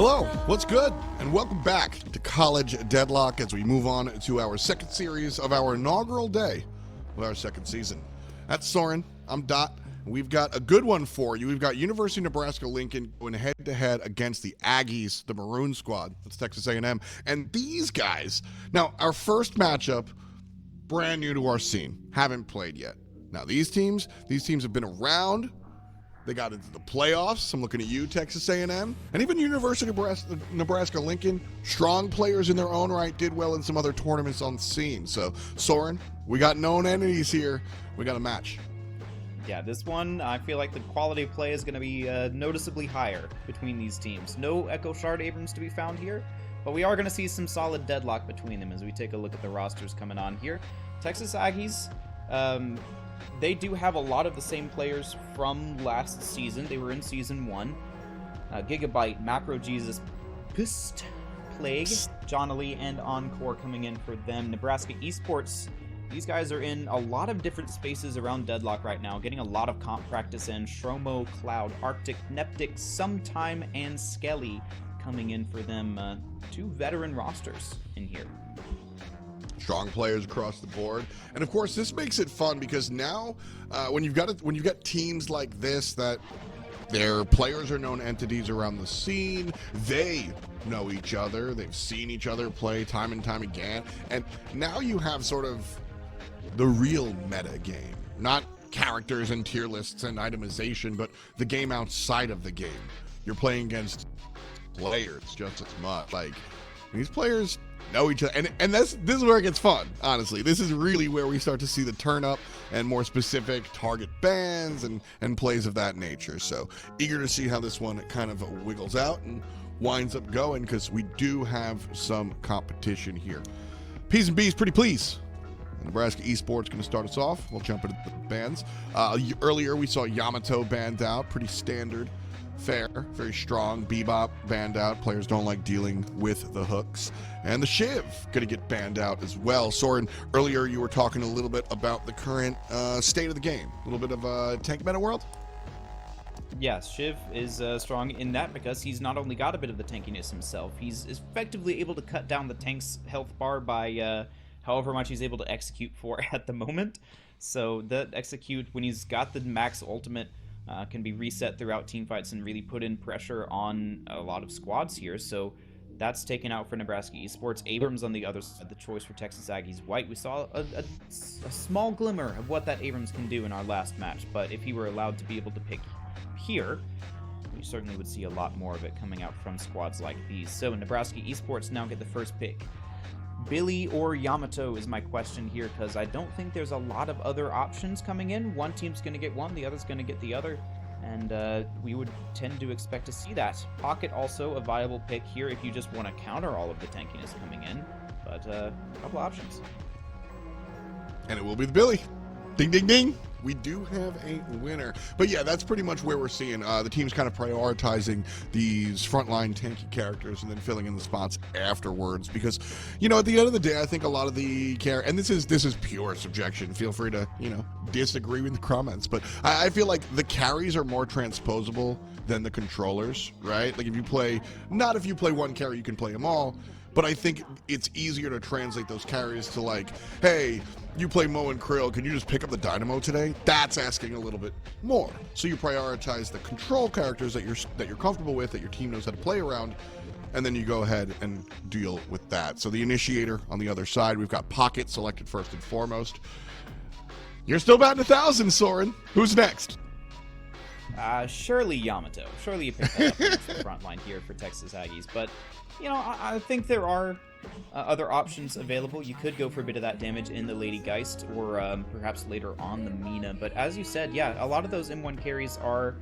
Hello, what's good? And welcome back to College Deadlock as we move on to our second series of our inaugural day of our second season. That's Sorin, I'm Dot, and we've got a good one for you. We've got University of Nebraska-Lincoln going head-to-head against the Aggies, the Maroon Squad. That's Texas A&M. And these guys, now our first matchup, brand new to our scene, haven't played yet. Now these teams have been around. They got into the playoffs. I'm looking at you, Texas A&M, and even University of Nebraska-Lincoln. Strong players in their own right, did well in some other tournaments on the scene. So, Sorin, we got known entities here. We got a match. Yeah, this one, I feel like the quality of play is going to be noticeably higher between these teams. No Echo Shard Abrams to be found here, but we are going to see some solid deadlock between them as we take a look at the rosters coming on here. Texas Aggies, they do have a lot of the same players from last season. They were in Season 1. Gigabyte, Macro Jesus, Pust, Plague, Johnny, and Encore coming in for them. Nebraska Esports, these guys are in a lot of different spaces around Deadlock right now, getting a lot of comp practice in. Shromo, Cloud, Arctic, Neptic, Sometime, and Skelly coming in for them. Two veteran rosters in here. Strong players across the board, and of course this makes it fun because now when you've got teams like this that their players are known entities around the scene, they know each other, they've seen each other play time and time again, and now you have sort of the real meta game, not characters and tier lists and itemization, but the game outside of the game. You're playing against players just as much. Like, these players know each other, and this is where it gets fun. Honestly, this is really where we start to see the turn up and more specific target bans and plays of that nature. So eager to see how this one kind of wiggles out and winds up going, because we do have some competition here. P's and B's, pretty please. Nebraska Esports going to start us off. We'll jump into the bans. Earlier we saw Yamato banned out, pretty standard. Fair, very strong. Bebop banned out. Players don't like dealing with the hooks. And the Shiv going to get banned out as well. Sorin, earlier you were talking a little bit about the current state of the game. A little bit of a tank meta world? Yes, Shiv is strong in that because he's not only got a bit of the tankiness himself, he's effectively able to cut down the tank's health bar by however much he's able to execute for at the moment. So that execute, when he's got the max ultimate, can be reset throughout teamfights and really put in pressure on a lot of squads here. So that's taken out for Nebraska Esports. Abrams on the other side, the choice for Texas Aggies White. We saw a small glimmer of what that Abrams can do in our last match, but if he were allowed to be able to pick here, we certainly would see a lot more of it coming out from squads like these. So Nebraska Esports now get the first pick. Billy or Yamato is my question here, because I don't think there's a lot of other options coming in. One team's going to get one, the other's going to get the other, and we would tend to expect to see that. Pocket also a viable pick here if you just want to counter all of the tankiness coming in, but a couple options. And it will be the Billy. Ding, ding, ding. We do have a winner. But yeah, that's pretty much where we're seeing the teams kind of prioritizing these frontline tanky characters and then filling in the spots afterwards. Because, you know, at the end of the day, I think a lot of the and this is pure subjection. Feel free to, you know, disagree with the comments. But I feel like the carries are more transposable than the controllers, right? Like if you play one carry, you can play them all. But I think it's easier to translate those carries to, like, hey, you play Mo and Krill, can you just pick up the Dynamo today? That's asking a little bit more. So you prioritize the control characters that you're comfortable with, that your team knows how to play around, and then you go ahead and deal with that. So the Initiator on the other side, we've got Pocket selected first and foremost. You're still batting 1,000, Sorin. Who's next? Surely Yamato. Surely you pick that up against the front line here for Texas Aggies. But, you know, I think there are other options available. You could go for a bit of that damage in the Lady Geist, or perhaps later on the Mina. But as you said, yeah, a lot of those M1 carries are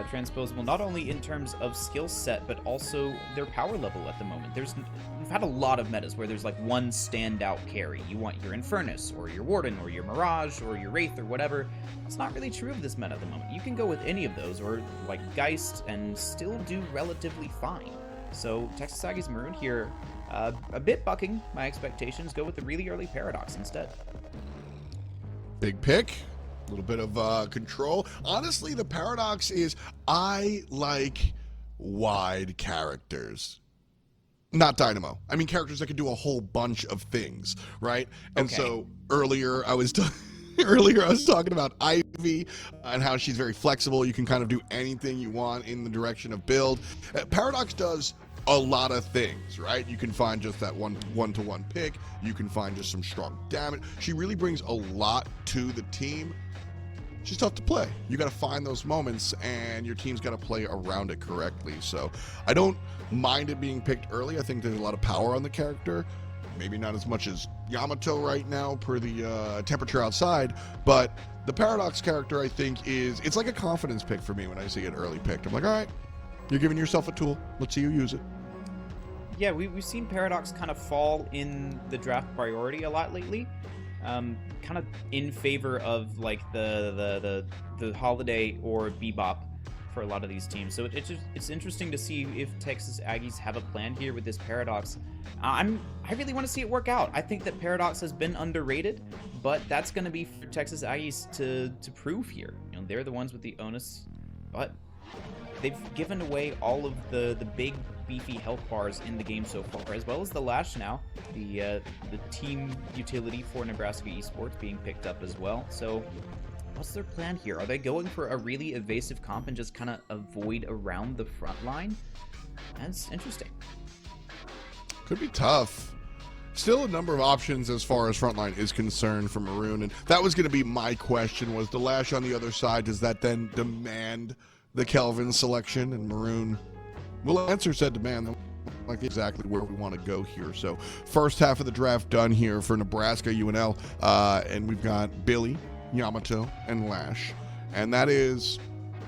transposable, not only in terms of skill set, but also their power level at the moment. We've had a lot of metas where there's like one standout carry. You want your Infernus, or your Warden, or your Mirage, or your Wraith, or whatever. It's not really true of this meta at the moment. You can go with any of those, or like Geist, and still do relatively fine. So Texas Aggies Maroon here, a bit bucking my expectations. Go with the really early Paradox instead. Big pick. A little bit of control. Honestly, the Paradox is, I like wide characters. Not Dynamo. I mean characters that can do a whole bunch of things, right? And Okay. so earlier I was talking about Ivy and how she's very flexible. You can kind of do anything you want in the direction of build. Paradox does a lot of things, right? You can find just that one-to-one pick. You can find just some strong damage. She really brings a lot to the team. She's tough to play. You got to find those moments, and your team's got to play around it correctly. So I don't mind it being picked early. I think there's a lot of power on the character. Maybe not as much as Yamato right now per the temperature outside, but the Paradox character, I think, it's like a confidence pick for me when I see it early picked. I'm like, all right, you're giving yourself a tool. Let's see you use it. Yeah, we've seen Paradox kind of fall in the draft priority a lot lately, kind of in favor of like the Holiday or Bebop for a lot of these teams. So it's interesting to see if Texas Aggies have a plan here with this Paradox. I really want to see it work out. I think that Paradox has been underrated, but that's going to be for Texas Aggies to prove here. You know, they're the ones with the onus, but they've given away all of the big beefy health bars in the game so far, as well as the Lash now, the team utility for Nebraska Esports being picked up as well. So what's their plan here? Are they going for a really evasive comp and just kind of avoid around the front line? That's interesting. Could be tough. Still a number of options as far as frontline is concerned for Maroon, and that was going to be my question, was the Lash on the other side, does that then demand the Kelvin selection? And Maroon will answer said demand, like exactly where we want to go here. So first half of the draft done here for Nebraska UNL, and we've got Billy, Yamato, and Lash, and that is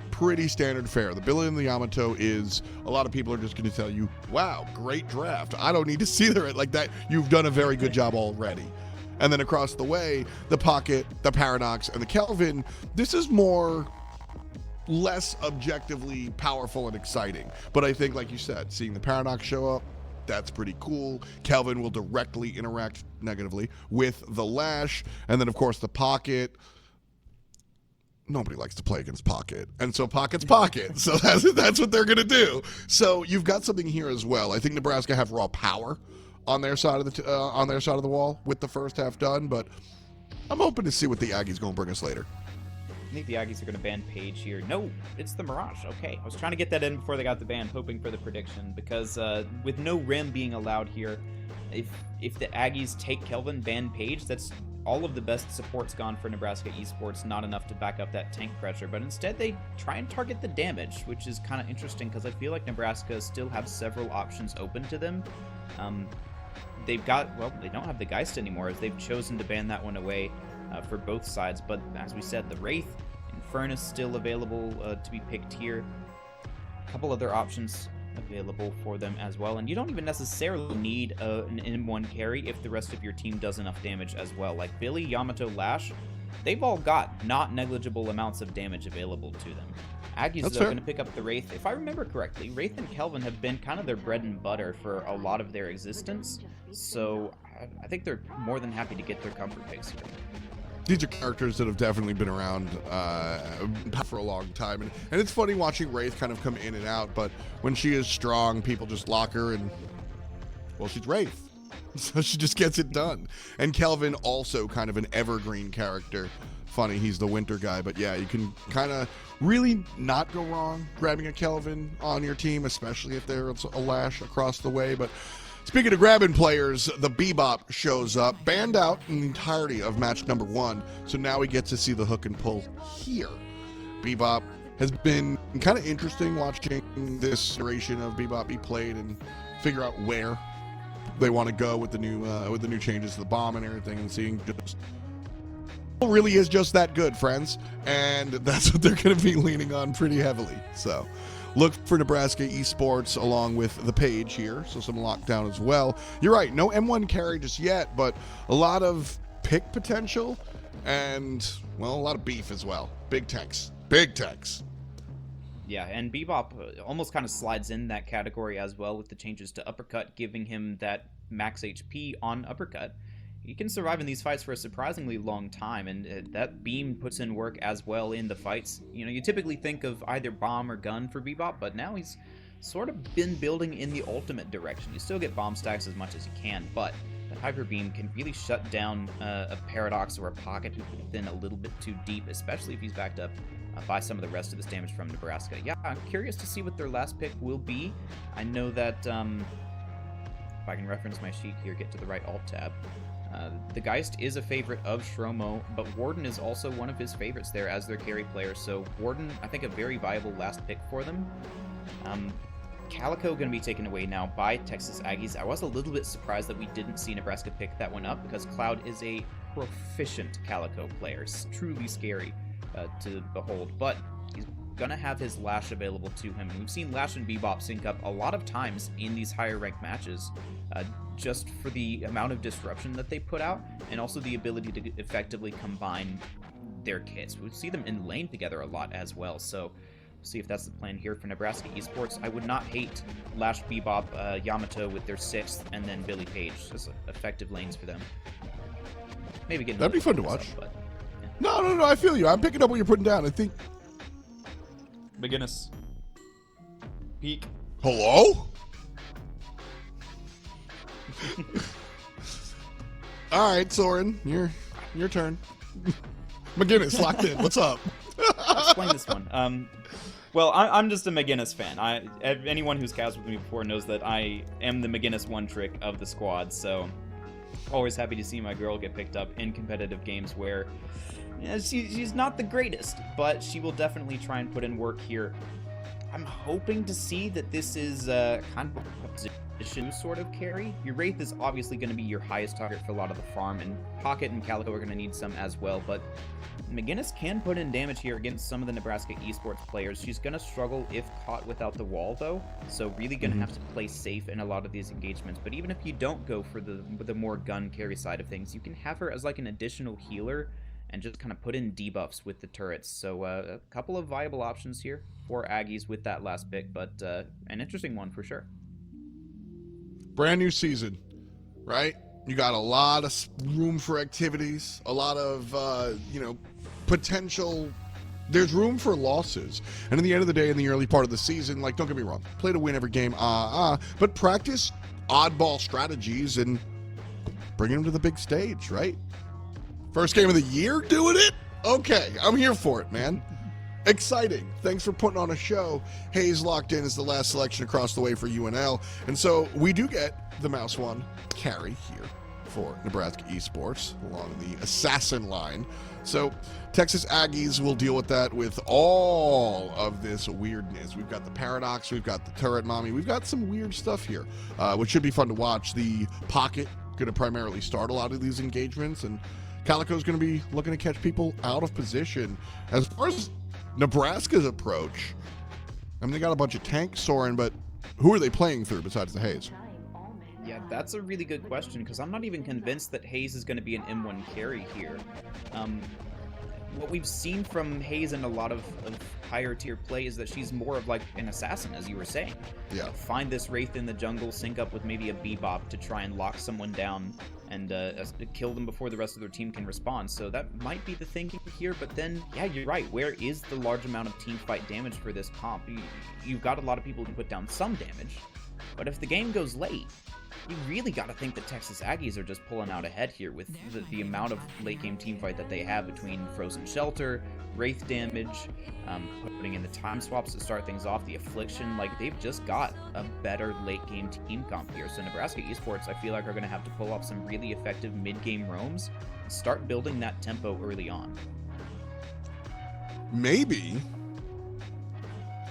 pretty standard fare. The Billy and the Yamato is, a lot of people are just going to tell you, wow, great draft. I don't need to see the like that. You've done a very good job already. And then across the way, the Pocket, the Paradox, and the Kelvin, this is less objectively powerful and exciting. But I think, like you said, seeing the Paradox show up, that's pretty cool. Kelvin will directly interact negatively with the Lash. And then, of course, the Pocket. Nobody likes to play against Pocket, and so Pocket's Pocket. So that's what they're going to do. So you've got something here as well. I think Nebraska have raw power on their side of the wall with the first half done, but I'm hoping to see what the Aggies going to bring us later. I think the Aggies are going to ban Page here. No, it's the Mirage. Okay, I was trying to get that in before they got the ban, hoping for the prediction, because with no Rim being allowed here, if the Aggies take Kelvin, ban Page, that's all of the best support's gone for Nebraska Esports, not enough to back up that tank pressure, but instead they try and target the damage, which is kind of interesting because I feel like Nebraska still have several options open to them. They've got, well, they don't have the Geist anymore as they've chosen to ban that one away for both sides, but as we said, the Wraith, Infernus still available to be picked here. A couple other options available for them as well, and you don't even necessarily need an M1 carry if the rest of your team does enough damage as well. Like Billy, Yamato, Lash, they've all got not negligible amounts of damage available to them. Aggies, though, going to pick up the Wraith. If I remember correctly, Wraith and Kelvin have been kind of their bread and butter for a lot of their existence, so I think they're more than happy to get their comfort picks here. These are characters that have definitely been around for a long time. And it's funny watching Wraith kind of come in and out, but when she is strong, people just lock her and, well, she's Wraith. So she just gets it done. And Kelvin, also kind of an evergreen character. Funny, he's the winter guy, but yeah, you can kind of really not go wrong grabbing a Kelvin on your team, especially if there's a Lash across the way. But speaking of grabbing players, the Bebop shows up, banned out in the entirety of match number 1. So now we get to see the hook and pull here. Bebop has been kind of interesting watching this iteration of Bebop be played and figure out where they want to go with the new changes to the bomb and everything, and seeing just really is just that good, friends, and that's what they're going to be leaning on pretty heavily. So look for Nebraska Esports along with the Page here, so some lockdown as well. You're right, no M1 carry just yet, but a lot of pick potential and, well, a lot of beef as well. Big tanks. Yeah, and Bebop almost kind of slides in that category as well with the changes to Uppercut, giving him that max HP on Uppercut. He can survive in these fights for a surprisingly long time, and that beam puts in work as well in the fights. You know, you typically think of either bomb or gun for Bebop, but now he's sort of been building in the ultimate direction. You still get bomb stacks as much as you can, but the Hyper Beam can really shut down a Paradox or a Pocket who could have been a little bit too deep, especially if he's backed up by some of the rest of this damage from Nebraska. Yeah, I'm curious to see what their last pick will be. I know that, if I can reference my sheet here, get to the right Alt tab. The Geist is a favorite of Shromo, but Warden is also one of his favorites there as their carry player. So Warden, I think, a very viable last pick for them. Calico going to be taken away now by Texas Aggies. I was a little bit surprised that we didn't see Nebraska pick that one up because Cloud is a proficient Calico player. It's truly scary to behold, but he's going to have his Lash available to him. We've seen Lash and Bebop sync up a lot of times in these higher ranked matches just for the amount of disruption that they put out and also the ability to effectively combine their kits. We see them in lane together a lot as well, so see if that's the plan here for Nebraska Esports. I would not hate Lash, Bebop, Yamato with their 6th, and then Billy Page. Just effective lanes for them. Maybe get that'd be fun to watch. But, yeah. No, I feel you. I'm picking up what you're putting down. I think. McGinnis. Peak. Hello? All right, Sorin, your turn. McGinnis, locked in. What's up? I'll explain this one. Well, I'm just a McGinnis fan. Anyone who's cast with me before knows that I am the McGinnis one trick of the squad, so always happy to see my girl get picked up in competitive games where she's not the greatest, but she will definitely try and put in work here. I'm hoping to see that this is kind of a position sort of carry. Your Wraith is obviously going to be your highest target for a lot of the farm, and Pocket and Calico are going to need some as well, but McGinnis can put in damage here against some of the Nebraska Esports players. She's going to struggle if caught without the wall, though, so really going to have to play safe in a lot of these engagements. But even if you don't go for the more gun carry side of things, you can have her as like an additional healer and just kind of put in debuffs with the turrets. So a couple of viable options here for Aggies with that last pick, but an interesting one for sure. Brand new season, right? You got a lot of room for activities, a lot of, potential. There's room for losses. And in the end of the day, in the early part of the season, like, don't get me wrong, play to win every game, but practice oddball strategies and bring them to the big stage, right? First game of the year doing it? Okay, I'm here for it, man. Exciting. Thanks for putting on a show. Hayes locked in as the last selection across the way for UNL. And so we do get the Mouse One carry here for Nebraska Esports along the assassin line. So Texas Aggies will deal with that with all of this weirdness. We've got the Paradox, we've got the Turret Mommy, we've got some weird stuff here, which should be fun to watch. The Pocket going to primarily start a lot of these engagements, and Calico's going to be looking to catch people out of position. As far as Nebraska's approach, I mean, they got a bunch of tanks, Sorin, but who are they playing through besides the Hayes? Yeah, that's a really good question, because I'm not even convinced that Hayes is going to be an M1 carry here. What we've seen from Hayes in a lot of higher tier play is that she's more of like an assassin, as you were saying. Yeah. Find this Wraith in the jungle, sync up with maybe a Bebop to try and lock someone down and kill them before the rest of their team can respond. So that might be the thinking here, but then, yeah, you're right. Where is the large amount of team fight damage for this comp? You've got a lot of people who put down some damage, but if the game goes late, you really got to think that Texas Aggies are just pulling out ahead here with the amount of late game team fight that they have between Frozen Shelter, Wraith damage, putting in the time swaps to start things off, the Affliction. Like, they've just got a better late game team comp here. So Nebraska Esports, I feel like, are going to have to pull off some really effective mid game roams and start building that tempo early on. Maybe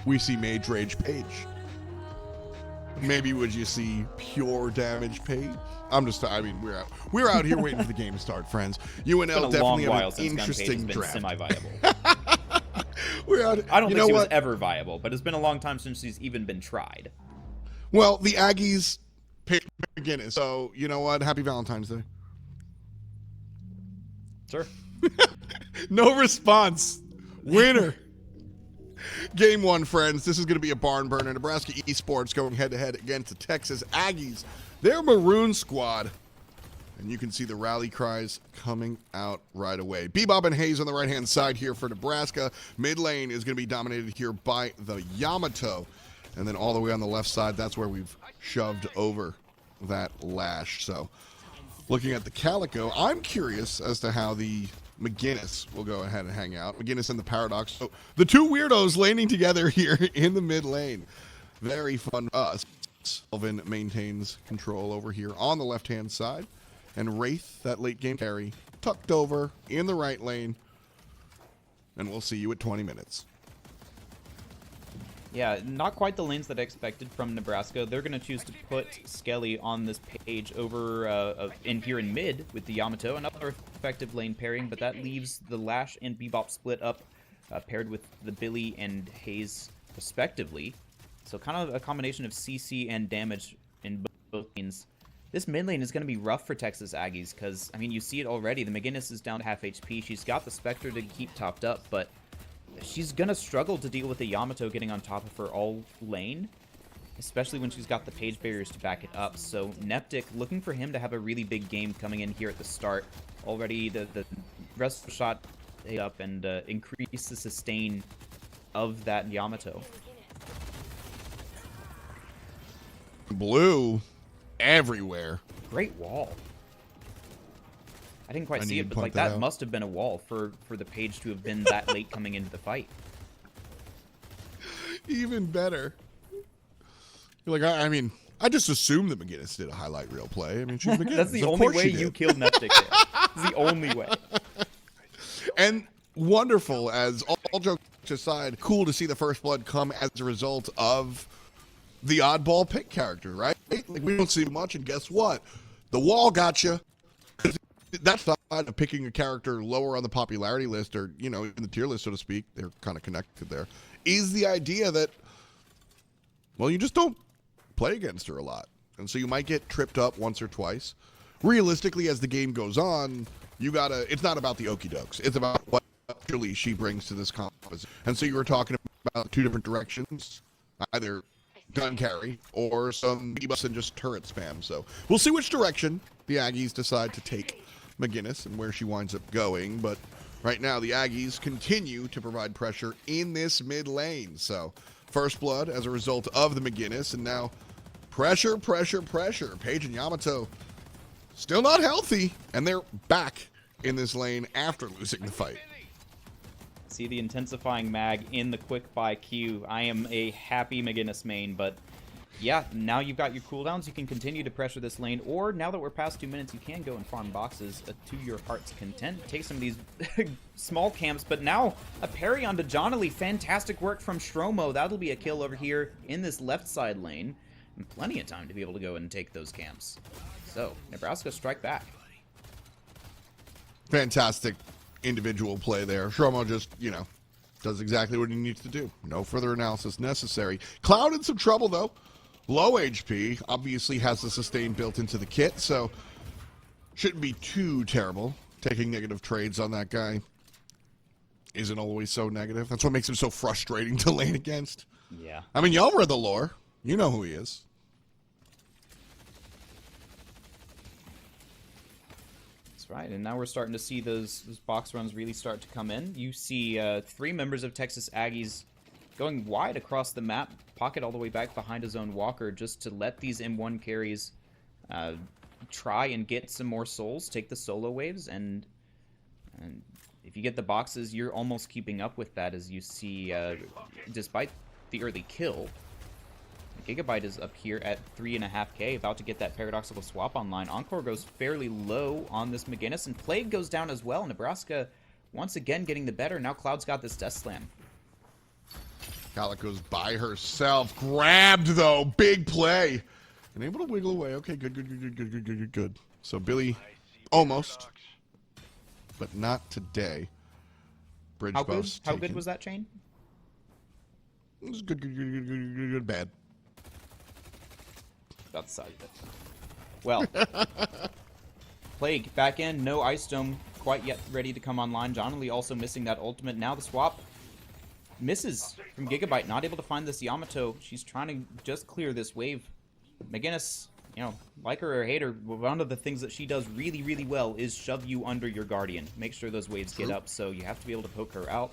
we see Mage Rage Page. Maybe would you see pure damage Page? We're out here waiting for the game to start, friends. UNL definitely had an interesting draft. Semi-viable. I don't think she was ever viable, but it's been a long time since she's even been tried. Well, the Aggies picked McGinnis, so you know what? Happy Valentine's Day. Sure. No response. Winner. Game one, friends. This is going to be a barn burner. Nebraska Esports going head-to-head against the Texas Aggies. Their Maroon squad. And you can see the rally cries coming out right away. Bebop and Hayes on the right-hand side here for Nebraska. Mid lane is going to be dominated here by the Yamato. And then all the way on the left side, that's where we've shoved over that Lash. So looking at the Calico, I'm curious as to how the McGinnis will go ahead and hang out. McGinnis and the Paradox. So the two weirdos laning together here in the mid lane. Very fun for us. Elvin maintains control over here on the left-hand side. And Wraith, that late game carry, tucked over in the right lane. And we'll see you at 20 minutes. Yeah, not quite the lanes that I expected from Nebraska. They're going to choose to put Skelly on this page over in here in mid with the Yamato. Another effective lane pairing, but that leaves the Lash and Bebop split up, paired with the Billy and Hayes respectively. So kind of a combination of CC and damage in both lanes. This mid lane is going to be rough for Texas Aggies because, I mean, you see it already. The McGinnis is down to half HP. She's got the Spectre to keep topped up, but she's going to struggle to deal with the Yamato getting on top of her all lane, especially when she's got the page barriers to back it up. So Neptic, looking for him to have a really big game coming in here at the start. Already the rest of the shot up and increase the sustain of that Yamato. Blue everywhere. Great wall. I didn't quite see it, but like that must have been a wall for the page to have been that late coming into the fight. Even better. You're like, I mean, I just assumed that McGinnis did a highlight reel play. I mean, she's McGinnis. That's the only way you killed Neptic there. It's the only way. And wonderful, as all jokes aside, cool to see the first blood come as a result of the oddball pick character, right? Like, we don't see much, and guess what? The wall got you. That side of picking a character lower on the popularity list, or, you know, in the tier list, so to speak, they're kind of connected there, is the idea that, well, you just don't play against her a lot. And so you might get tripped up once or twice. Realistically, as the game goes on, you gotta, it's not about the okie dokes. It's about what actually she brings to this composition. And so you were talking about two different directions, either gun carry or some debuffs and just turret spam. So we'll see which direction the Aggies decide to take McGinnis and where she winds up going. But right now the Aggies continue to provide pressure in this mid lane. So first blood as a result of the McGinnis, and now pressure. Paige and Yamato still not healthy, and they're back in this lane after losing the fight. See the intensifying mag in the quick buy queue. I am a happy McGinnis main, but yeah, now you've got your cooldowns. You can continue to pressure this lane, or now that we're past 2 minutes, you can go and farm boxes to your heart's content. Take some of these small camps, but now a parry onto Jonali. Fantastic work from Stromo. That'll be a kill over here in this left side lane, and plenty of time to be able to go and take those camps. So Nebraska strike back. Fantastic individual play there. Stromo just, you know, does exactly what he needs to do. No further analysis necessary. Cloud in some trouble, though. Low HP, obviously has the sustain built into the kit, so shouldn't be too terrible. Taking negative trades on that guy isn't always so negative. That's what makes him so frustrating to lane against. Yeah. I mean, y'all read the lore. You know who he is. Right, and now we're starting to see those box runs really start to come in. You see 3 members of Texas Aggies going wide across the map, pocket all the way back behind his own walker, just to let these M1 carries try and get some more souls, take the solo waves, and if you get the boxes, you're almost keeping up with that, as you see, despite the early kill, Gigabyte is up here at 3.5k, about to get that paradoxical swap online. Encore goes fairly low on this McGinnis, and Plague goes down as well. Nebraska once again getting the better. Now Cloud's got this Death Slam. Calico's by herself. Grabbed, though. Big play. And able to wiggle away. Okay, good. So Billy almost, but not today. Bridge buffs How good was that chain? It was good, bad. About the size of it. Well, Plague back in, no Ice Dome quite yet ready to come online. Jonali also missing that ultimate. Now the swap misses from Gigabyte, not able to find this Yamato. She's trying to just clear this wave. McGinnis, you know, like her or hate her, one of the things that she does really, really well is shove you under your Guardian. Make sure those waves get up, so you have to be able to poke her out.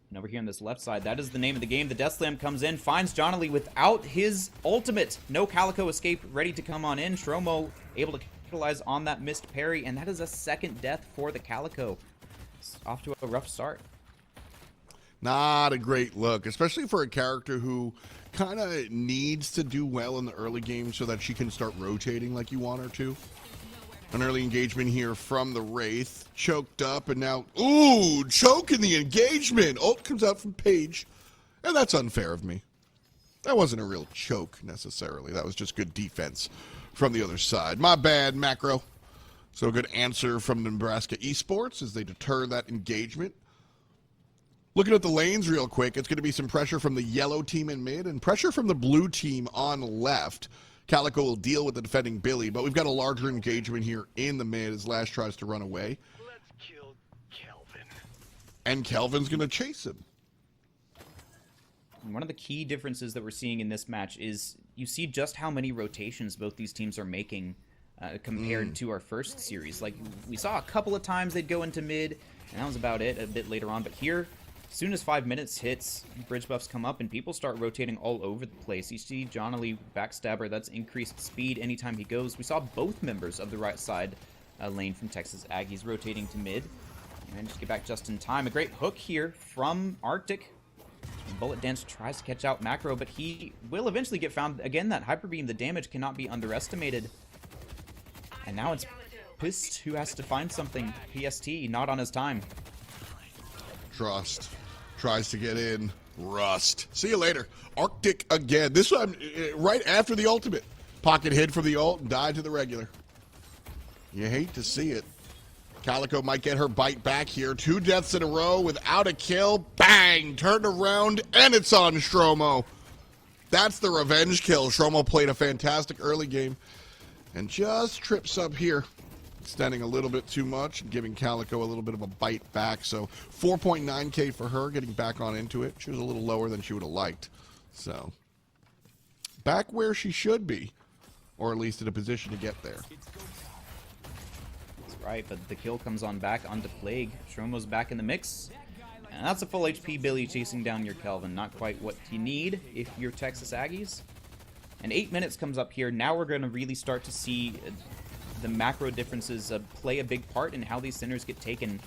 And over here on this left side, that is the name of the game. The Death Slam comes in, finds Jonali without his ultimate. No Calico escape, ready to come on in. Stromo able to capitalize on that missed parry, and that is a second death for the Calico. It's off to a rough start. Not a great look, especially for a character who kind of needs to do well in the early game so that she can start rotating like you want her to. An early engagement here from the Wraith. Choked up and now, ooh, choke in the engagement. Ult comes out from Paige. And that's unfair of me. That wasn't a real choke necessarily. That was just good defense from the other side. My bad, Macro. So a good answer from Nebraska Esports as they deter that engagement. Looking at the lanes real quick, it's going to be some pressure from the yellow team in mid and pressure from the blue team on left. Calico will deal with the defending Billy, but we've got a larger engagement here in the mid as Lash tries to run away. Let's kill Kelvin. And Kelvin's going to chase him. One of the key differences that we're seeing in this match is you see just how many rotations both these teams are making compared to our first series. Like, we saw a couple of times they'd go into mid, and that was about it a bit later on. But here, as soon as 5 minutes hits, bridge buffs come up and people start rotating all over the place. You see Jonali backstabber, that's increased speed anytime he goes. We saw both members of the right side lane from Texas Aggies rotating to mid. And just get back just in time. A great hook here from Arctic. Bullet Dance tries to catch out Macro, but he will eventually get found. Again, that Hyper Beam, the damage cannot be underestimated. And now it's Pist who has to find something. PST, not on his time. Trust. Tries to get in. Rust. See you later. Arctic again. This one right after the ultimate. Pocket hid from the ult and died to the regular. You hate to see it. Calico might get her bite back here. 2 deaths in a row without a kill. Bang! Turned around, and it's on Stromo. That's the revenge kill. Stromo played a fantastic early game and just trips up here. Extending a little bit too much and giving Calico a little bit of a bite back. So 4.9k for her, getting back on into it. She was a little lower than she would have liked. So back where she should be, or at least in a position to get there. That's right, but the kill comes on back onto Plague. Stromo's back in the mix. And that's a full HP Billy chasing down your Kelvin. Not quite what you need if you're Texas Aggies. And 8 minutes comes up here. Now we're going to really start to see the macro differences play a big part in how these centers get taken.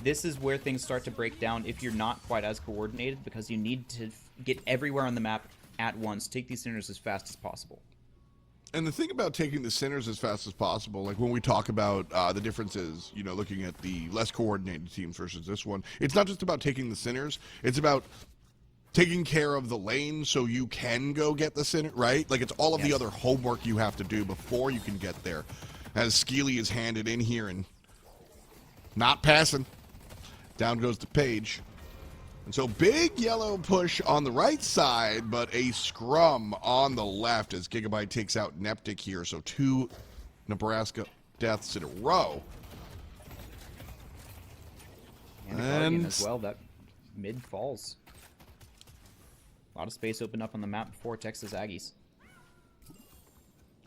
This is where things start to break down if you're not quite as coordinated, because you need to get everywhere on the map at once. Take these centers as fast as possible. And the thing about taking the centers as fast as possible, like when we talk about the differences, you know, looking at the less coordinated teams versus this one, it's not just about taking the centers, it's about taking care of the lane so you can go get the center, right? Like, it's all of the other homework you have to do before you can get there. As Skeely is handed in here and not passing. Down goes to Paige. And so big yellow push on the right side, but a scrum on the left as Gigabyte takes out Neptic here. So 2 Nebraska deaths in a row. And Guardian as well, that mid falls. A lot of space opened up on the map for Texas Aggies.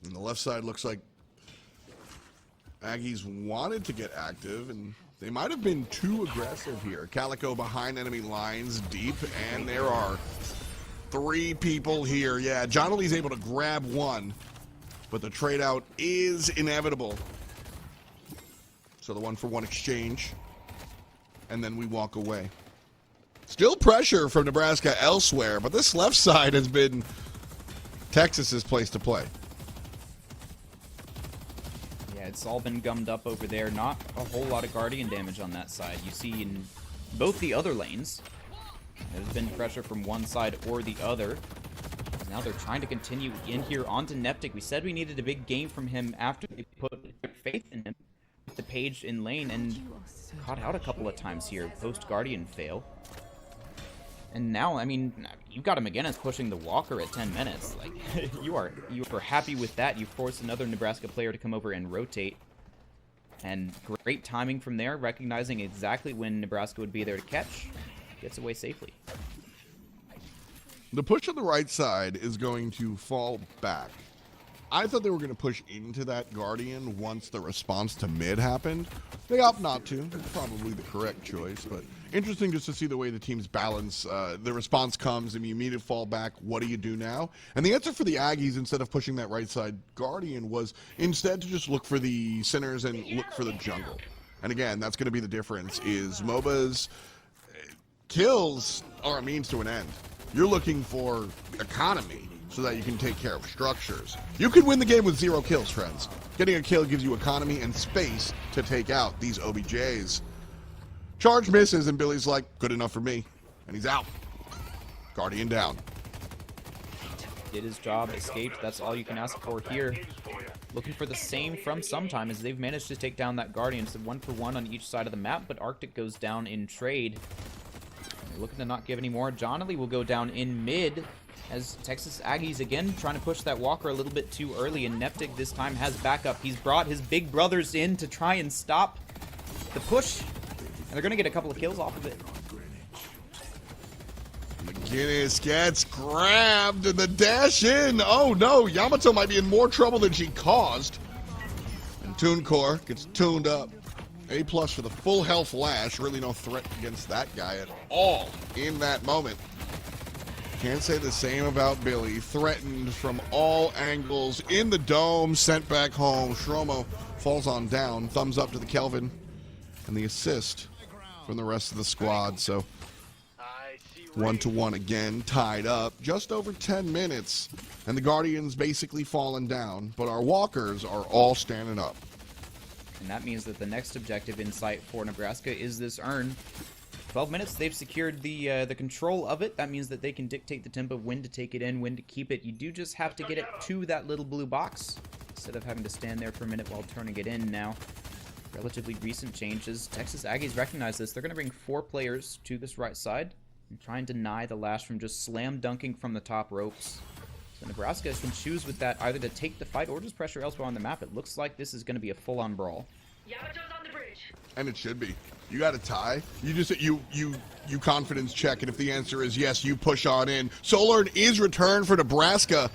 And the left side looks like Aggies wanted to get active, and they might have been too aggressive here. Calico behind enemy lines deep, and there are 3 people here. Yeah, Jonali's able to grab one, but the trade out is inevitable. So the 1-for-1 exchange, and then we walk away. Still pressure from Nebraska elsewhere, but this left side has been Texas's place to play. It's all been gummed up over there. Not a whole lot of Guardian damage on that side. You see in both the other lanes, there's been pressure from one side or the other. Now they're trying to continue in here onto Neptic. We said we needed a big game from him after they put their faith in him with the Page in lane, and caught out a couple of times here. Post-Guardian fail. And now, I mean, you've got him again as pushing the Walker at 10 minutes. Like, you are happy with that. You force another Nebraska player to come over and rotate. And great timing from there, recognizing exactly when Nebraska would be there to catch. Gets away safely. The push on the right side is going to fall back. I thought they were going to push into that Guardian once the response to mid happened. They opt not to. It's probably the correct choice, but interesting just to see the way the teams balance. The response comes, and you immediately fall back. What do you do now? And the answer for the Aggies, instead of pushing that right side Guardian, was instead to just look for the centers and look for the jungle. And again, that's going to be the difference, is MOBAs kills are a means to an end. You're looking for economy so that you can take care of structures. You can win the game with 0 kills, friends. Getting a kill gives you economy and space to take out these OBJs. Charge misses, and Billy's like, good enough for me. And he's out. Guardian down. Did his job, escaped. That's all you can ask for here. Looking for the same from Sometime, as they've managed to take down that Guardian. So 1-for-1 on each side of the map, but Arctic goes down in trade. They're looking to not give any more. Johnny will go down in mid, as Texas Aggies again trying to push that Walker a little bit too early, and Neptic this time has backup. He's brought his big brothers in to try and stop the push, and they're going to get a couple of kills off of it. McGinnis gets grabbed and the dash in. Oh no, Yamato might be in more trouble than she caused. And TuneCore gets tuned up. A+ for the full health lash. Really no threat against that guy at all in that moment. Can't say the same about Billy. Threatened from all angles in the dome, sent back home. Shromo falls on down. Thumbs up to the Kelvin. And the assist from the rest of the squad. So 1-1 again, tied up. Just over 10 minutes. And the Guardians basically fallen down. But our Walkers are all standing up. And that means that the next objective in sight for Nebraska is this urn. 12 minutes, they've secured the control of it. That means that they can dictate the tempo, when to take it in, when to keep it. You do just have to get it to that little blue box, instead of having to stand there for a minute while turning it in now. Relatively recent changes. Texas Aggies recognize this. They're going to bring 4 players to this right side and try and deny the Lash from just slam dunking from the top ropes. So Nebraska can choose with that either to take the fight or just pressure elsewhere on the map. It looks like this is going to be a full-on brawl. Yamato's on the bridge. And it should be. You got a tie. You just you confidence check, and if the answer is yes, you push on in. Sorin is returned for Nebraska,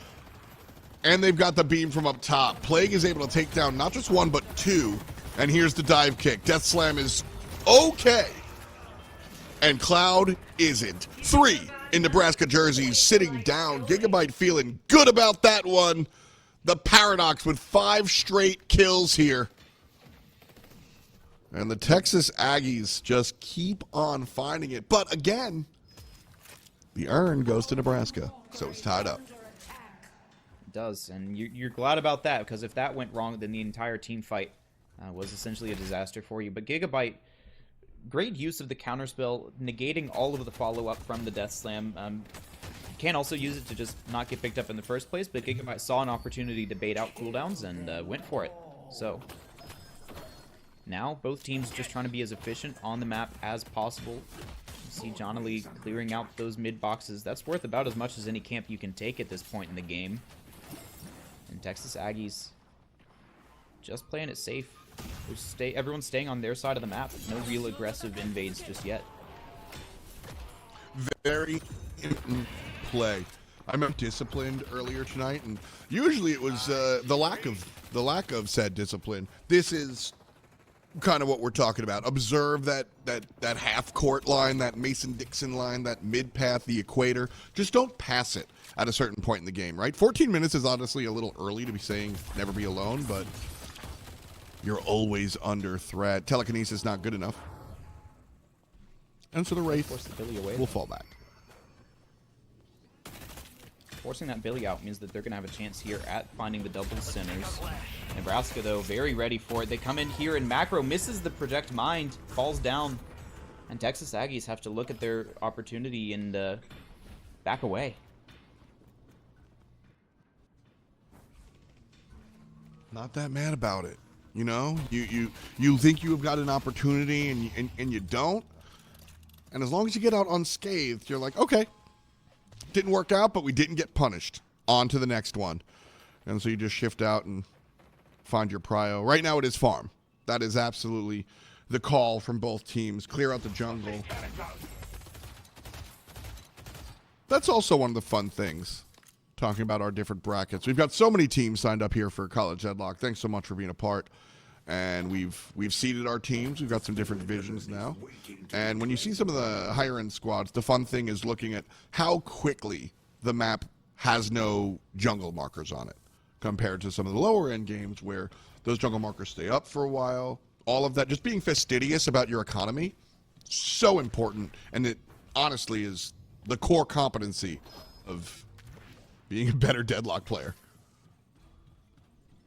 and they've got the beam from up top. Plague is able to take down not just 1 but 2, and here's the dive kick. Death Slam is okay, and Cloud isn't. 3 in Nebraska jerseys sitting down. Gigabyte feeling good about that one. The Paradox with 5 straight kills here. And the Texas Aggies just keep on finding it. But again, the urn goes to Nebraska, so it's tied up. It does, and you're glad about that, because if that went wrong, then the entire team fight was essentially a disaster for you. But Gigabyte, great use of the counterspell, negating all of the follow-up from the Death Slam. You can also use it to just not get picked up in the first place, but Gigabyte saw an opportunity to bait out cooldowns and went for it. So now, both teams just trying to be as efficient on the map as possible. You see Johnny clearing out those mid boxes. That's worth about as much as any camp you can take at this point in the game. And Texas Aggies just playing it safe. Everyone's staying on their side of the map. No real aggressive invades just yet. Very play. I'm disciplined earlier tonight, and usually it was the lack of said discipline. This is kind of what we're talking about. Observe that half-court line, that Mason-Dixon line, that mid-path, the equator. Just don't pass it at a certain point in the game, right? 14 minutes is honestly a little early to be saying never be alone, but you're always under threat. Telekinesis not good enough. And so the Wraith will fall back. Forcing that Billy out means that they're going to have a chance here at finding the double centers. Nebraska, though, very ready for it. They come in here, and Macro misses the Project Mind, falls down. And Texas Aggies have to look at their opportunity and back away. Not that mad about it. You know, you think you have got an opportunity and you don't. And as long as you get out unscathed, you're like, okay, didn't work out, but we didn't get punished. On to the next one. And so you just shift out and find your prio. Right now it is farm. That is absolutely the call from both teams. Clear out the jungle. That's also one of the fun things, talking about our different brackets. We've got so many teams signed up here for College Deadlock. Thanks so much for being a part. And we've seeded our teams. We've got some different divisions now. And when you see some of the higher end squads, the fun thing is looking at how quickly the map has no jungle markers on it compared to some of the lower end games where those jungle markers stay up for a while. All of that, just being fastidious about your economy, so important. And it honestly is the core competency of being a better Deadlock player.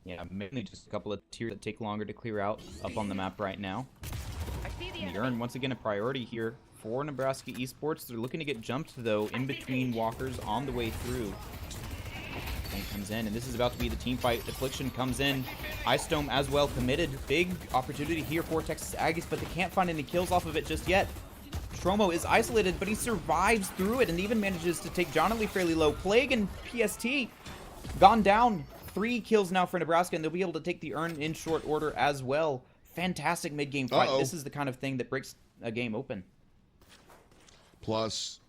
Yeah, mainly just a couple of tiers that take longer to clear out up on the map right now. And the Urn, once again, a priority here for Nebraska Esports. They're looking to get jumped, though, in between walkers on the way through. And comes in, and this is about to be the team fight. Affliction comes in. Ice Dome as well committed. Big opportunity here for Texas Aggies, but they can't find any kills off of it just yet. Stromo is isolated, but he survives through it and even manages to take Johnny fairly low. Plague and PST gone down. 3 kills now for Nebraska, and they'll be able to take the Urn in short order as well. Fantastic mid-game fight. This is the kind of thing that breaks a game open. Plus,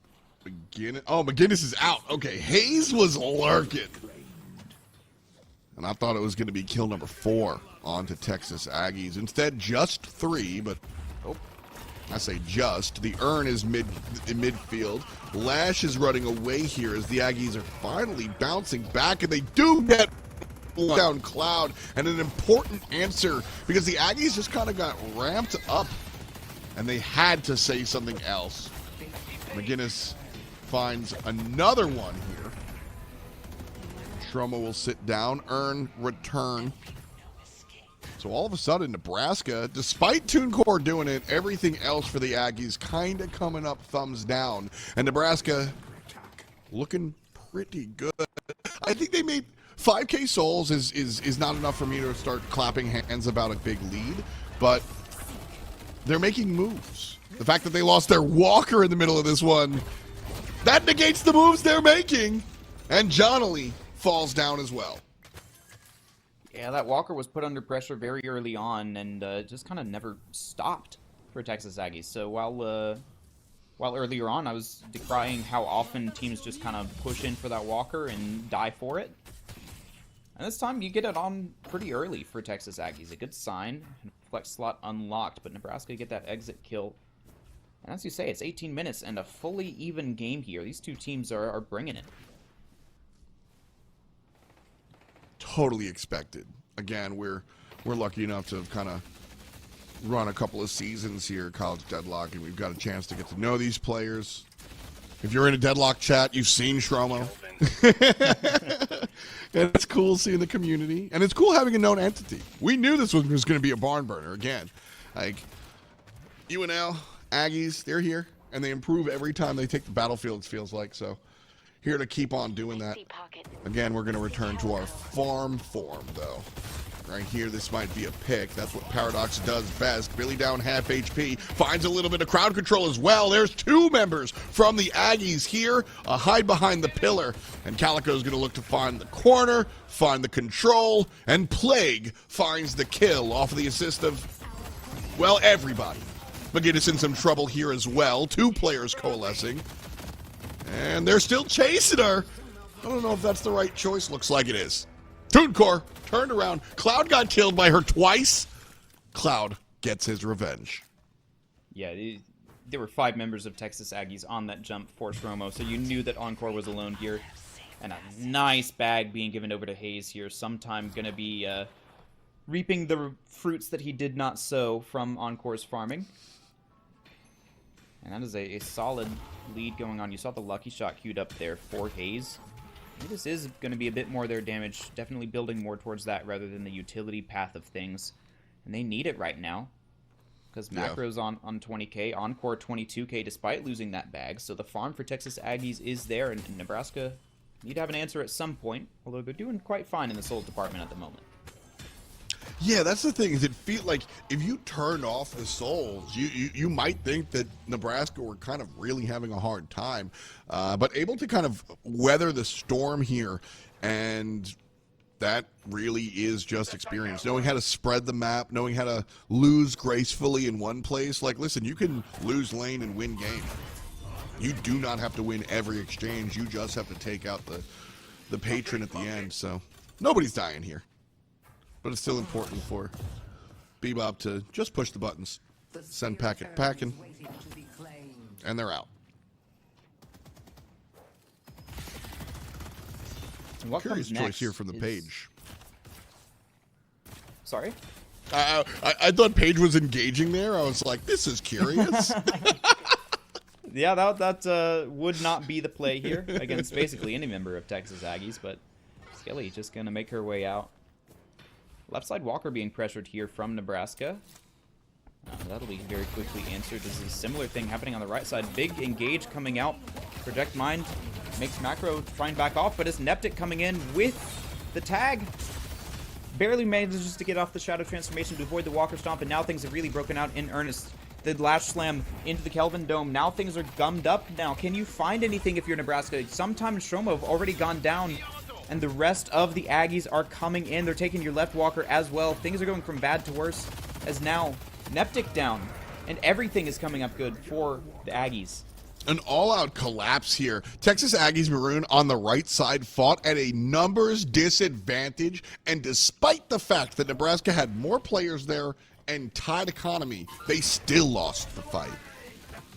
McGinnis. Oh, McGinnis is out. Okay, Hayes was lurking. And I thought it was going to be kill number 4 onto Texas Aggies. Instead, just 3, but I say just. The Urn is in midfield. Lash is running away here as the Aggies are finally bouncing back, and they do get down Cloud, and an important answer because the Aggies just kind of got ramped up and they had to say something else. McGinnis finds another one here. Stromo will sit down, Urn return. So all of a sudden, Nebraska, despite TuneCore doing it, everything else for the Aggies kind of coming up thumbs down. And Nebraska looking pretty good. I think they made 5K souls is not enough for me to start clapping hands about a big lead, but they're making moves. The fact that they lost their walker in the middle of this one, that negates the moves they're making. And Johnny falls down as well. Yeah, that walker was put under pressure very early on and just kind of never stopped for Texas Aggies. So while earlier on I was decrying how often teams just kind of push in for that walker and die for it, and this time you get it on pretty early for Texas Aggies. A good sign. Flex slot unlocked, but Nebraska get that exit kill. And as you say, it's 18 minutes and a fully even game here. These two teams are bringing it. Totally expected. Again, we're lucky enough to have kind of run a couple of seasons here at College Deadlock, and we've got a chance to get to know these players. If you're in a Deadlock chat, you've seen Stromo. And it's cool seeing the community, and it's cool having a known entity. We knew this was going to be a barn burner again. Like UNL, Aggies, they're here, and they improve every time they take the battlefield, it feels like. So here to keep on doing that. Again, we're going to return to our farm form, though. Right here, this might be a pick. That's what Paradox does best. Billy down half HP. Finds a little bit of crowd control as well. There's 2 members from the Aggies here. A hide behind the pillar. And Calico's going to look to find the corner, find the control, and Plague finds the kill off of the assist of, well, everybody. McGinnis in some trouble here as well. 2 players coalescing. And they're still chasing her. I don't know if that's the right choice. Looks like it is. TuneCore turned around. Cloud got killed by her twice. Cloud gets his revenge. Yeah, there were 5 members of Texas Aggies on that jump for Stromo, so you knew that Encore was alone here. And a nice bag being given over to Hayes here. Sometime going to be reaping the fruits that he did not sow from Encore's farming. And that is a solid lead going on. You saw the lucky shot queued up there for Hayes. This is going to be a bit more their damage, definitely building more towards that rather than the utility path of things. And they need it right now, because Macro's on 20k, Encore 22k despite losing that bag. So the farm for Texas Aggies is there, and Nebraska need to have an answer at some point, although they're doing quite fine in the Souls department at the moment. Yeah, that's the thing. Is it feel like if you turn off the souls, you might think that Nebraska were kind of really having a hard time, but able to kind of weather the storm here, and that really is just experience. Knowing how to spread the map, knowing how to lose gracefully in one place. Like, listen, you can lose lane and win game. You do not have to win every exchange. You just have to take out the patron at the end. So nobody's dying here. But it's still important for Bebop to just push the buttons. Send packet packing. And they're out. And what Curious comes choice next here from the is- Page. Sorry? I thought Page was engaging there. I was like, this is curious. Yeah, that would not be the play here against basically any member of Texas Aggies, but Skelly just going to make her way out. Left side Walker being pressured here from Nebraska. That'll be very quickly answered. This is a similar thing happening on the right side. Big engage coming out. Project Mind makes Macro try and back off, but it's Neptic coming in with the tag. Barely manages to get off the Shadow Transformation to avoid the Walker Stomp, and now things have really broken out in earnest. The Lash Slam into the Kelvin Dome. Now things are gummed up. Now, can you find anything if you're Nebraska? Sometime Stromo have already gone down, and the rest of the Aggies are coming in. They're taking your left Walker as well. Things are going from bad to worse, as now Neptic down, and everything is coming up good for the Aggies. An all-out collapse here. Texas Aggies Maroon on the right side fought at a numbers disadvantage, and despite the fact that Nebraska had more players there and tied economy, they still lost the fight.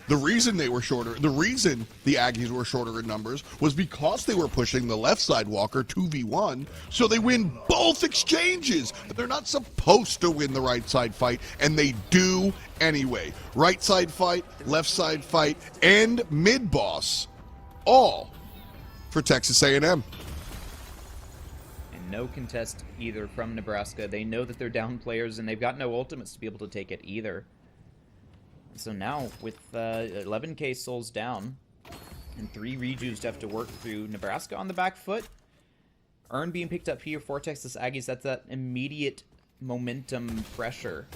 The reason they were shorter, the reason the Aggies were shorter in numbers was because they were pushing the left side Walker 2v1, so they win both exchanges. They're not supposed to win the right side fight, and they do anyway. Right side fight, left side fight, and mid boss, all for Texas A&M. And no contest either from Nebraska. They know that they're down players, and they've got no ultimates to be able to take it either. So now, with 11k souls down, and 3 rejuves to have to work through, Nebraska on the back foot. Earn being picked up here for Texas Aggies. That's that immediate momentum pressure.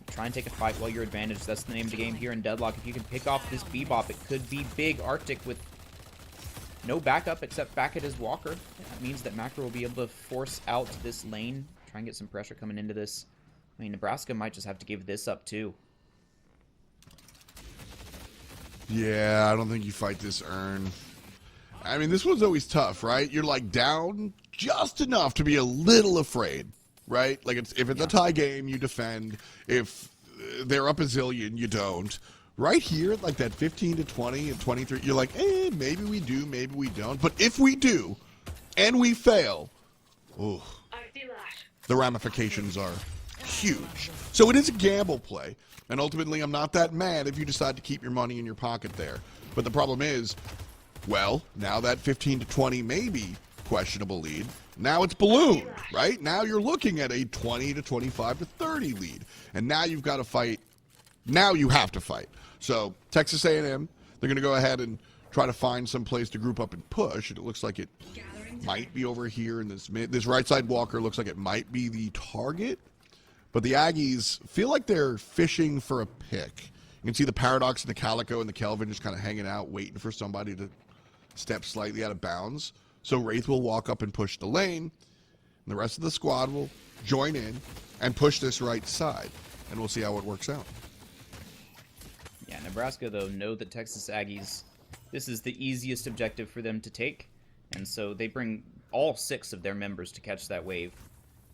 Try and take a fight while you're advantaged. That's the name of the game here in Deadlock. If you can pick off this Bebop, it could be big. Arctic with no backup except back at his Walker. That means that Macro will be able to force out this lane. Try and get some pressure coming into this. I mean, Nebraska might just have to give this up too. Yeah, I don't think you fight this Earn. I mean, this one's always tough, right? You're like down just enough to be a little afraid, right? Like if it's a tie game, you defend. If they're up a zillion, you don't. Right here, like that 15 to 20 and 23, you're like, maybe we do, maybe we don't. But if we do, and we fail, ooh, the ramifications are huge. So it is a gamble play. And ultimately, I'm not that mad if you decide to keep your money in your pocket there. But the problem is, well, now that 15 to 20 maybe questionable lead, now it's ballooned, right? Now you're looking at a 20 to 25 to 30 lead. And now you've got to fight. Now you have to fight. So Texas A&M, they're going to go ahead and try to find some place to group up and push. And it looks like it might be over here in this right side Walker. Looks like it might be the target. But the Aggies feel like they're fishing for a pick. You can see the Paradox and the Calico and the Kelvin just kind of hanging out, waiting for somebody to step slightly out of bounds. So Wraith will walk up and push the lane, and the rest of the squad will join in and push this right side. And we'll see how it works out. Yeah, Nebraska, though, know that Texas Aggies, this is the easiest objective for them to take. And so they bring all 6 of their members to catch that wave.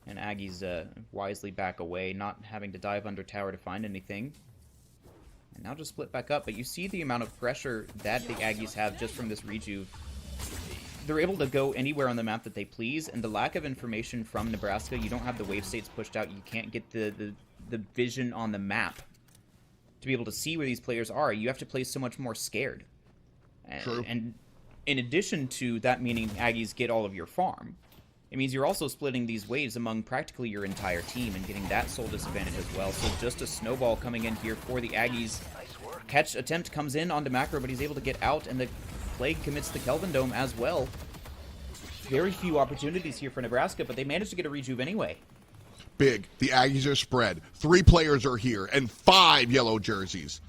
And Aggies wisely back away, not having to dive under tower to find anything. And now just split back up. But you see the amount of pressure that the Aggies have just from this rejuve. They're able to go anywhere on the map that they please. And the lack of information from Nebraska, you don't have the wave states pushed out. You can't get the vision on the map to be able to see where these players are. You have to play so much more scared. True. And in addition to that meaning Aggies get all of your farm, it means you're also splitting these waves among practically your entire team and getting that soul disadvantage as well. So just a snowball coming in here for the Aggies. Catch attempt comes in onto Macro, but he's able to get out, and the Plague commits the Kelvin Dome as well. Very few opportunities here for Nebraska, but they managed to get a rejuve anyway. Big. The Aggies are spread. 3 players are here, and 5 yellow jerseys.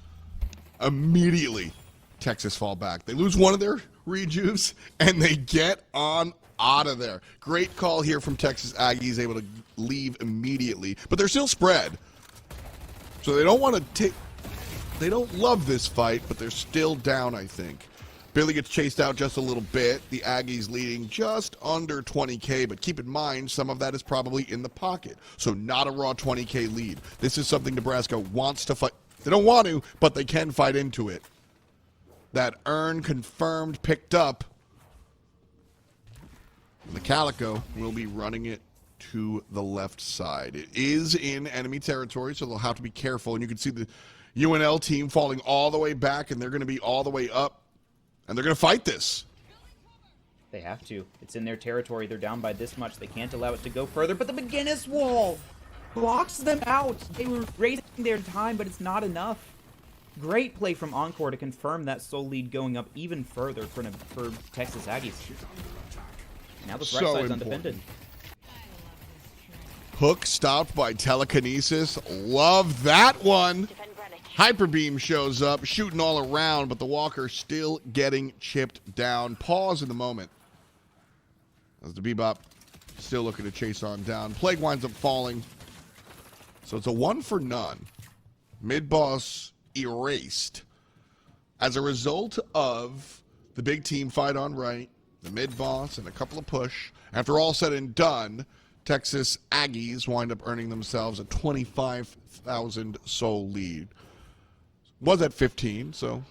Immediately, Texas fall back. They lose one of their rejuves, and they get on out of there. Great call here from Texas Aggies, able to leave immediately, but they're still spread. So they don't want to take, they don't love this fight, but they're still down, I think. Billy gets chased out just a little bit. The Aggies leading just under 20K, but keep in mind, some of that is probably in the pocket. So not a raw 20K lead. This is something Nebraska wants to fight. They don't want to, but they can fight into it. That earn confirmed, picked up. The Calico will be running it to the left side. It is in enemy territory, so they'll have to be careful. And you can see the UNL team falling all the way back, and they're going to be all the way up. And they're going to fight this. They have to. It's in their territory. They're down by this much. They can't allow it to go further. But the McGinnis wall blocks them out. They were raising their time, but it's not enough. Great play from Encore to confirm that sole lead going up even further for Texas Aggies. Now the right side's undefended. Hook stopped by telekinesis. Love that one. Hyperbeam shows up, shooting all around, but the Walker still getting chipped down. Pause in the moment. As the Bebop still looking to chase on down. Plague winds up falling. So it's a 1 for none. Mid-boss erased. As a result of the big team fight on right, the mid-boss, and a couple of push. After all said and done, Texas Aggies wind up earning themselves a 25,000 soul lead. Was at 15, so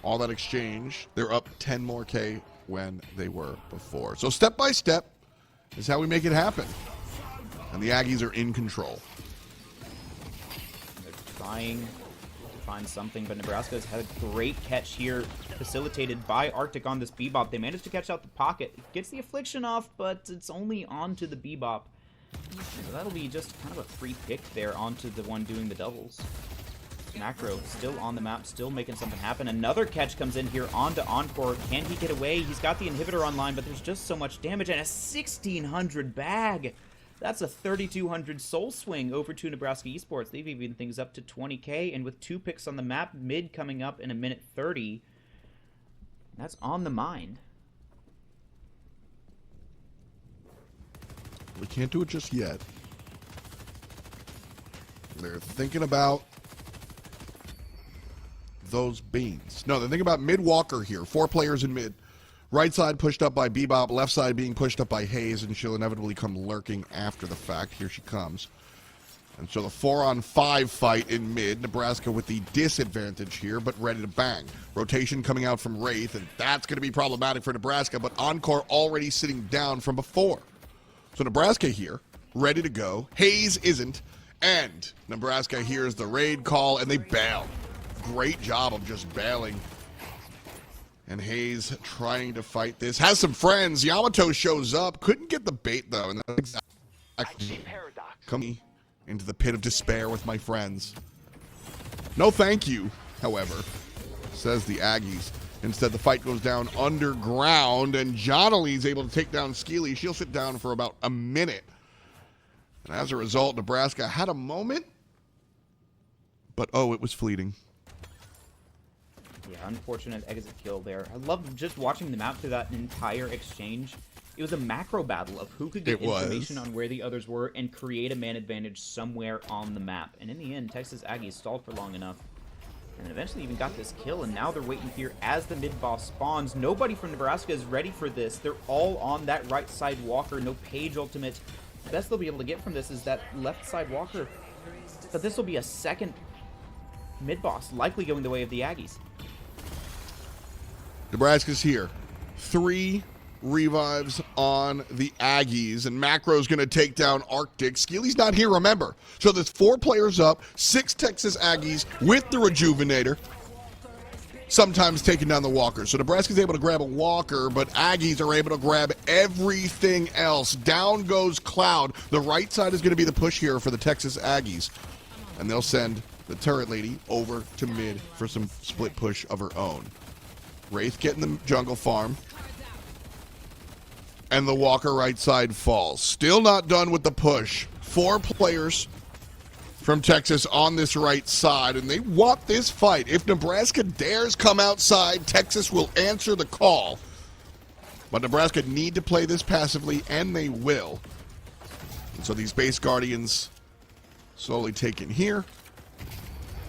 all that exchange, they're up 10 more K when they were before. So step by step is how we make it happen. And the Aggies are in control. They're trying to find something, but Nebraska's had a great catch here, facilitated by Arctic on this Bebop. They managed to catch out the pocket. It gets the affliction off, but it's only onto the Bebop. So that'll be just kind of a free pick there onto the one doing the doubles. Macro still on the map, still making something happen. Another catch comes in here onto Encore. Can he get away? He's got the inhibitor online, but there's just so much damage and a 1,600 bag. That's a 3,200 soul swing over to Nebraska Esports. They've even things up to 20K, and with 2 picks on the map, mid coming up in a minute 30. That's on the mind. We can't do it just yet. They're thinking about those beans. No, they're thinking about mid Walker here. 4 players in mid. Right side pushed up by Bebop, left side being pushed up by Hayes, and she'll inevitably come lurking after the fact. Here she comes. And so the 4-on-5 fight in mid. Nebraska with the disadvantage here, but ready to bang. Rotation coming out from Wraith, and that's going to be problematic for Nebraska, but Encore already sitting down from before. So Nebraska here, ready to go. Hayes isn't, and Nebraska hears the raid call, and they bail. Great job of just bailing. And Hayes trying to fight this. Has some friends. Yamato shows up. Couldn't get the bait, though. And that's exactly coming into the pit of despair with my friends. No thank you, however, says the Aggies. Instead, the fight goes down underground, and Jonally's able to take down Skeely. She'll sit down for about a minute. And as a result, Nebraska had a moment, but oh, it was fleeting. Yeah, unfortunate exit kill there. I love just watching the map through that entire exchange. It was a macro battle of who could get information on where the others were and create a man advantage somewhere on the map. And in the end, Texas Aggies stalled for long enough. And eventually even got this kill, and now they're waiting here as the mid-boss spawns. Nobody from Nebraska is ready for this. They're all on that right side Walker. No Page ultimate. The best they'll be able to get from this is that left side Walker. But this will be a second mid-boss, likely going the way of the Aggies. Nebraska's here. 3 revives on the Aggies, and Macro's going to take down Arctic. Skeely's not here, remember. So there's 4 players up, 6 Texas Aggies with the Rejuvenator, sometimes taking down the Walker. So Nebraska's able to grab a Walker, but Aggies are able to grab everything else. Down goes Cloud. The right side is going to be the push here for the Texas Aggies, and they'll send the Turret Lady over to mid for some split push of her own. Wraith getting the jungle farm. And the Walker right side falls. Still not done with the push. 4 players from Texas on this right side, and they want this fight. If Nebraska dares come outside, Texas will answer the call. But Nebraska need to play this passively, and they will. And so these base guardians slowly taken here.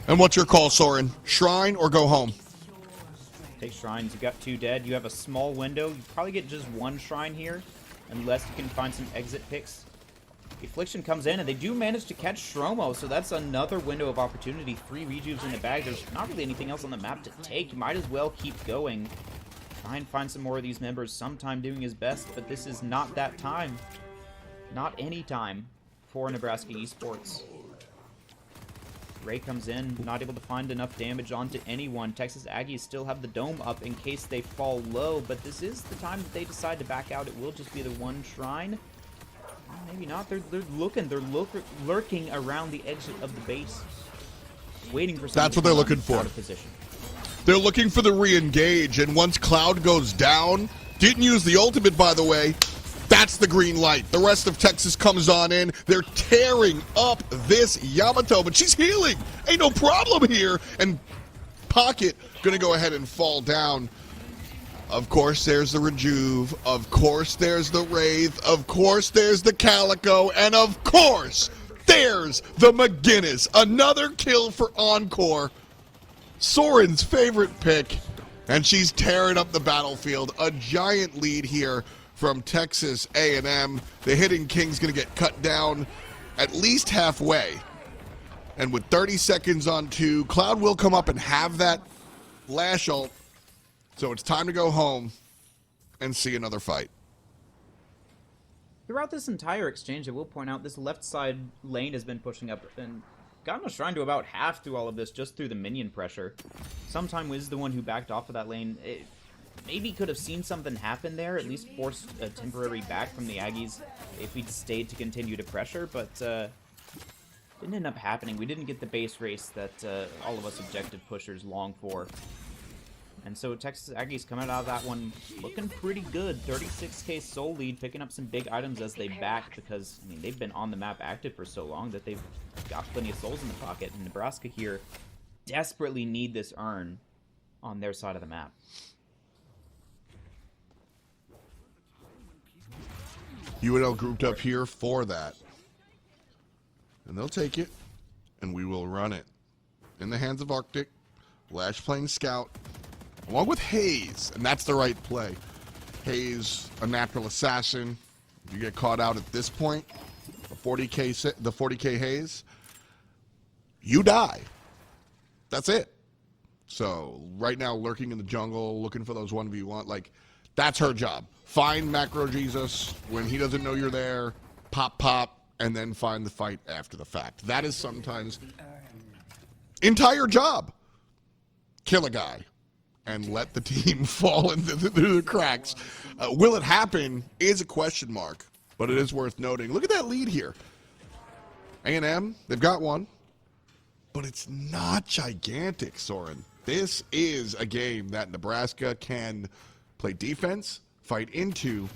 And what's your call, Sorin? Shrine or go home? Take shrines. You got 2 dead. You have a small window. You probably get just 1 shrine here, unless you can find some exit picks. Affliction comes in, and they do manage to catch Shromo, so that's another window of opportunity. 3 rejuves in the bag. There's not really anything else on the map to take. You might as well keep going. Try and find some more of these members, sometime doing his best, but this is not that time. Not any time for Nebraska Esports. Ray comes in, not able to find enough damage onto anyone. Texas Aggies still have the dome up in case they fall low, but this is the time that they decide to back out. It will just be the 1 shrine. Maybe not. They're looking. They're lurking around the exit of the base, waiting for something. That's what they're looking for. Out of position. They're looking for the re-engage, and once Cloud goes down, didn't use the ultimate, by the way, that's the green light. The rest of Texas comes on in. They're tearing up this Yamato, but she's healing. Ain't no problem here. And Pocket going to go ahead and fall down. Of course, there's the Rejuve. Of course, there's the Wraith. Of course, there's the Calico. And of course, there's the McGinnis. Another kill for Encore. Sorin's favorite pick. And she's tearing up the battlefield. A giant lead here from Texas A&M. The Hidden King's going to get cut down at least halfway. And with 30 seconds on 2, Cloud will come up and have that lash ult. So it's time to go home and see another fight. Throughout this entire exchange, I will point out this left side lane has been pushing up and gotten a shrine to about half through all of this just through the minion pressure. Sometime was the one who backed off of that lane. It maybe could have seen something happen there, at least forced a temporary back from the Aggies if we'd stayed to continue to pressure, but didn't end up happening. We didn't get the base race that all of us objective pushers long for. And so Texas Aggies coming out of that one looking pretty good. 36k soul lead, picking up some big items as they back because, I mean, they've been on the map active for so long that they've got plenty of souls in the pocket. And Nebraska here desperately need this earn on their side of the map. UNL grouped up here for that. And they'll take it, and we will run it. In the hands of Arctic, Lash playing Scout, along with Hayes, and that's the right play. Hayes, a natural assassin. If you get caught out at this point, the 40k Hayes, you die. That's it. So right now, lurking in the jungle, looking for those 1v1, like, that's her job. Find Macro Jesus when he doesn't know you're there, pop, and then find the fight after the fact. That is sometimes entire job. Kill a guy and let the team fall into the cracks. Will it happen is a question mark, but it is worth noting. Look at that lead here. A&M, they've got one, but it's not gigantic, Sorin. This is a game that Nebraska can play defense, fight into,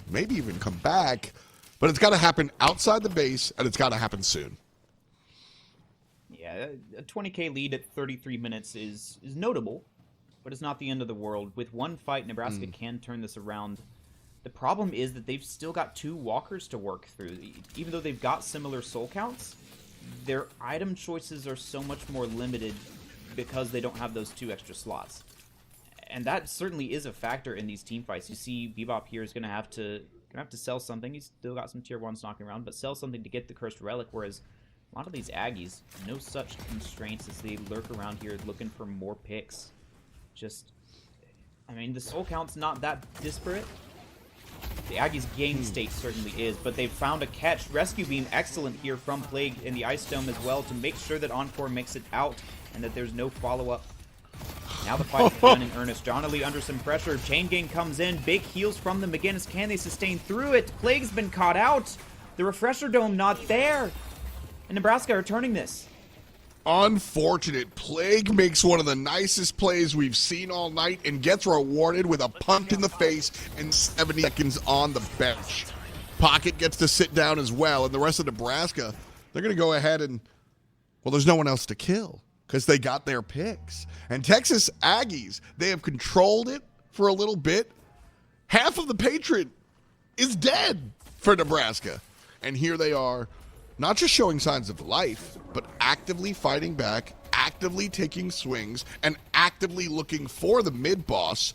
maybe even come back, but it's got to happen outside the base, and it's got to happen soon. Yeah, a 20k lead at 33 minutes is notable, but it's not the end of the world. With one fight, Nebraska can turn this around. The problem is that they've still got 2 walkers to work through. Even though they've got similar soul counts, their item choices are so much more limited because they don't have those 2 extra slots. And that certainly is a factor in these team fights. You see Bebop here is going to have to sell something. He's still got some tier 1s knocking around, but sell something to get the Cursed Relic, whereas a lot of these Aggies, no such constraints as they lurk around here looking for more picks. Just, I mean, the soul count's not that disparate. The Aggies' game state certainly is, but they've found a catch. Rescue Beam, excellent here from Plague in the Ice Dome as well to make sure that Encore makes it out and that there's no follow-up. Now the fight is done in earnest. Johnny under some pressure. Chain Gang comes in. Big heals from the McGinnis. Can they sustain through it? Plague's been caught out. The Refresher Dome not there. And Nebraska are turning this. Unfortunate. Plague makes one of the nicest plays we've seen all night and gets rewarded with a punt in the face and 70 seconds on the bench. Pocket gets to sit down as well, and the rest of Nebraska, they're going to go ahead and, well, there's no one else to kill because they got their picks. And Texas Aggies, they have controlled it for a little bit. Half of the Patriot is dead for Nebraska. And here they are, not just showing signs of life, but actively fighting back, actively taking swings and actively looking for the mid boss.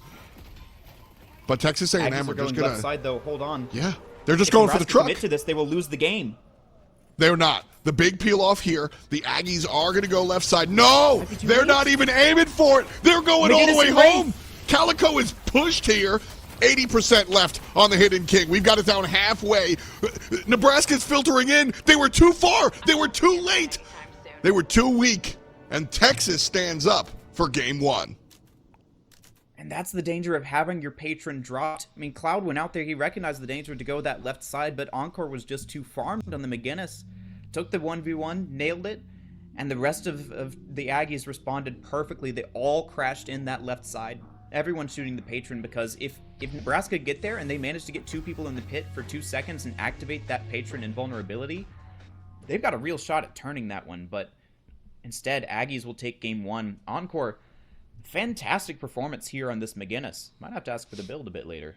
But Texas A&M Aggies are are just going gonna, left side though. Hold on. yeah, they're just If going for the Nebraska truck. commit to this, they will lose the game. They're not. The big peel off here. The Aggies are going to go left side. No, Might be too they're late. not even aiming for it. They're going all the McGinnis way and Ray. home. Calico is pushed here. 80% left on the Hidden King. We've got it down halfway. Nebraska's filtering in. They were too far. They were too late. They were too weak. And Texas stands up for game one. And that's the danger of having your patron dropped. I mean, Cloud went out there. He recognized the danger to go that left side, but Encore was just too farmed on the McGinnis. Took the 1v1, nailed it, and the rest of the Aggies responded perfectly. They all crashed in that left side. Everyone shooting the patron, because if Nebraska get there and they manage to get 2 people in the pit for 2 seconds and activate that patron invulnerability, they've got a real shot at turning that one. But instead, Aggies will take game 1. Encore, fantastic performance here on this McGinnis. Might have to ask for the build a bit later.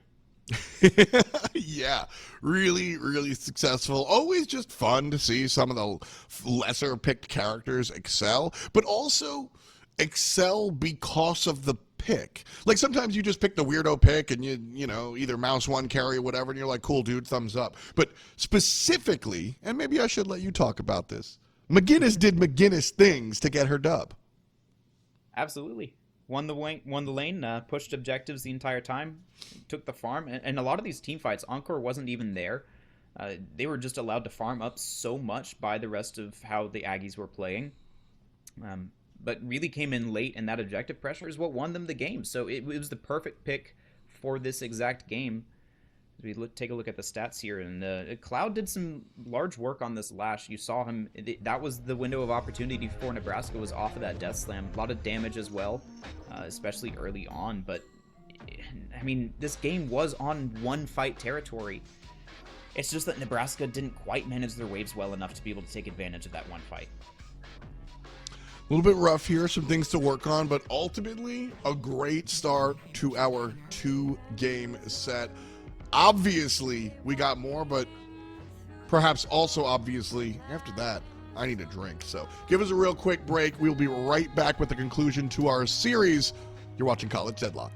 Yeah, really, really successful. Always just fun to see some of the lesser picked characters excel, but also excel because of the pick. Like sometimes you just pick the weirdo pick and you know, either mouse one, carry, whatever, and you're like, cool, dude, thumbs up. But specifically, and maybe I should let you talk about this, McGinnis did McGinnis things to get her dub. Absolutely. Won the lane, pushed objectives the entire time, took the farm, and a lot of these team fights, Encore wasn't even there. They were just allowed to farm up so much by the rest of how the Aggies were playing. But really came in late, and that objective pressure is what won them the game. So it was the perfect pick for this exact game. As we take a look at the stats here, and Cloud did some large work on this lash. You saw him. That was the window of opportunity for Nebraska, was off of that death slam. A lot of damage as well, especially early on. But, I mean, this game was on one fight territory. It's just that Nebraska didn't quite manage their waves well enough to be able to take advantage of that one fight. A little bit rough here, some things to work on, but ultimately a great start to our 2-game set. Obviously, we got more, but perhaps also obviously, after that, I need a drink. So give us a real quick break. We'll be right back with the conclusion to our series. You're watching College Deadlock.